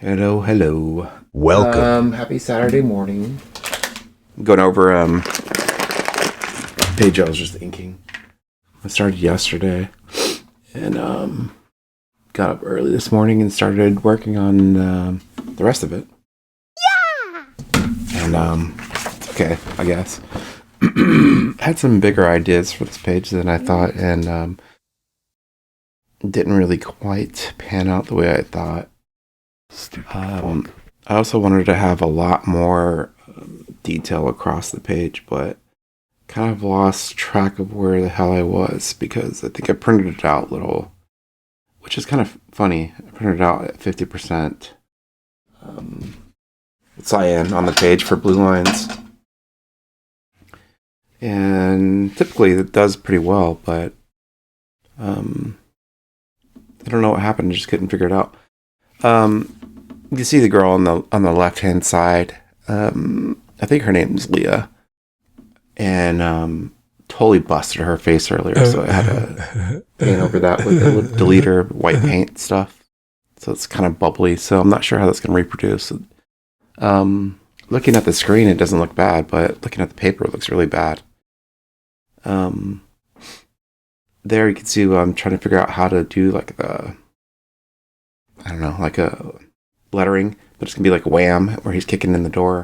Hello, hello. Welcome. Happy Saturday morning. Going over page I was just inking. I started yesterday and got up early this morning and started working on the rest of it. Yeah. And it's okay, I guess. Had some bigger ideas for this page than I thought, and didn't really quite pan out the way I thought. I also wanted to have a lot more detail across the page, but kind of lost track of where the hell I was because I think I printed it out little, which is kind of funny. I printed it out at 50% cyan on the page for blue lines. And typically it does pretty well, but I don't know what happened. I just couldn't figure it out. You can see the girl on the left hand side. I think her name's Leah, and totally busted her face earlier, so I had to paint over that with the deleter white paint stuff. So it's kind of bubbly. So I'm not sure how that's going to reproduce. Looking at the screen, it doesn't look bad, but looking at the paper, it looks really bad. There you can see I'm trying to figure out how to do like a lettering, but it's gonna be like wham, where he's kicking in the door.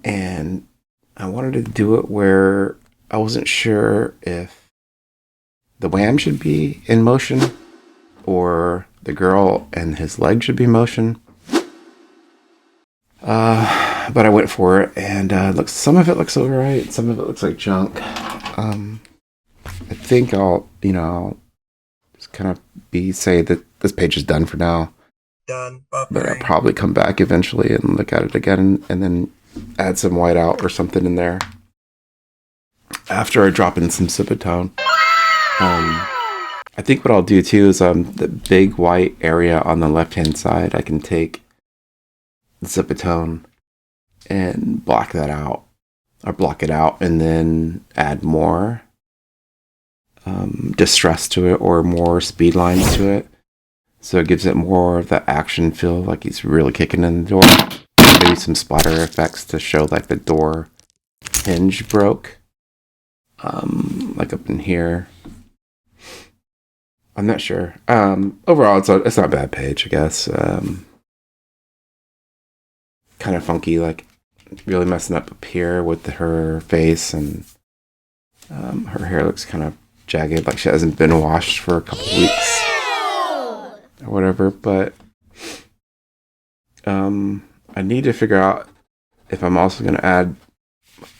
And I wanted to do it where I wasn't sure if the wham should be in motion or the girl and his leg should be in motion. But I went for it, and some of it looks alright, some of it looks like junk. I think I'll just kind of say that this page is done for now. Done. But I'll probably come back eventually and look at it again and then add some white out or something in there after I drop in some zipatone. I think what I'll do too is the big white area on the left hand side, I can take zipatone and block that out, or block it out, and then add more distress to it or more speed lines to it. So it gives it more of the action feel, like he's really kicking in the door. Maybe some splatter effects to show like the door hinge broke. Like up in here. I'm not sure. Overall, it's not a bad page, I guess. Kind of funky, like really messing up here with her face, and her hair looks kind of jagged, like she hasn't been washed for a couple weeks or whatever. But I need to figure out if I'm also going to add,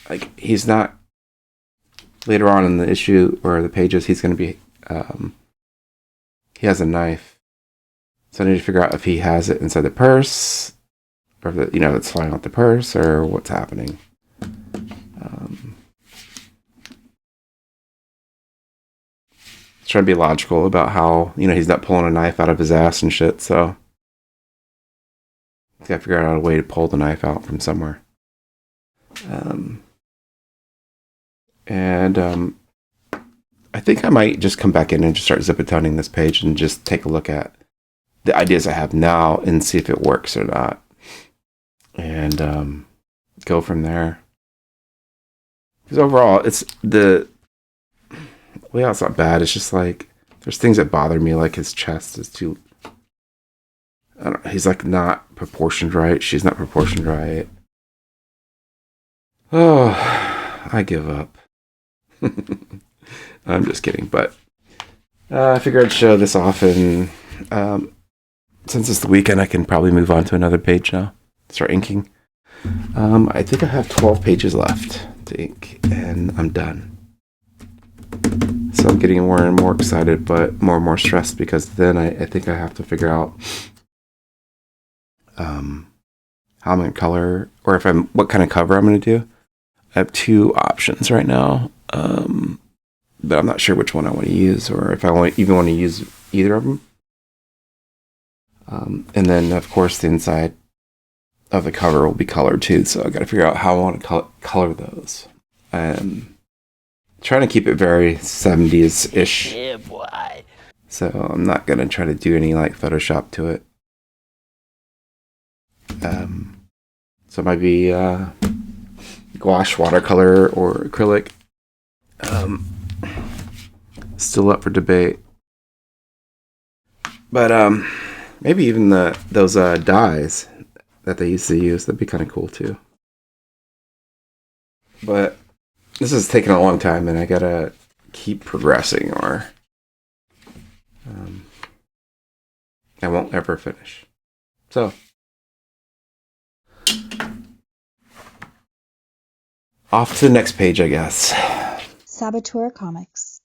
like, he's not later on in the issue or the pages, he's going to be he has a knife, so I need to figure out if he has it inside the purse, or if it's flying out the purse, or what's happening. Trying to be logical about how, he's not pulling a knife out of his ass and shit, so he's got to figure out a way to pull the knife out from somewhere. I think I might just come back in and just start zipatoning this page and just take a look at the ideas I have now and see if it works or not. And go from there. Because overall, the layout's not bad. It's just like there's things that bother me, like his chest is too. I don't know, he's like not proportioned right. She's not proportioned right. Oh, I give up. I'm just kidding, but I figured I'd show this off, and since it's the weekend, I can probably move on to another page now. Start inking. I think I have 12 pages left to ink, and I'm done. So I'm getting more and more excited, but more and more stressed, because then I think I have to figure out how I'm going to color, or what kind of cover I'm going to do. I have two options right now, but I'm not sure which one I want to use, or if I even want to use either of them. And then, of course, the inside of the cover will be colored too, so I got to figure out how I want to color those. Trying to keep it very 70s-ish. Yeah, boy. So I'm not going to try to do any like Photoshop to it. So it might be gouache, watercolor, or acrylic. Still up for debate. But maybe even those dyes that they used to use, that'd be kind of cool too. But this is taking a long time, and I gotta keep progressing, or I won't ever finish. So, off to the next page, I guess. Saboteur Comics.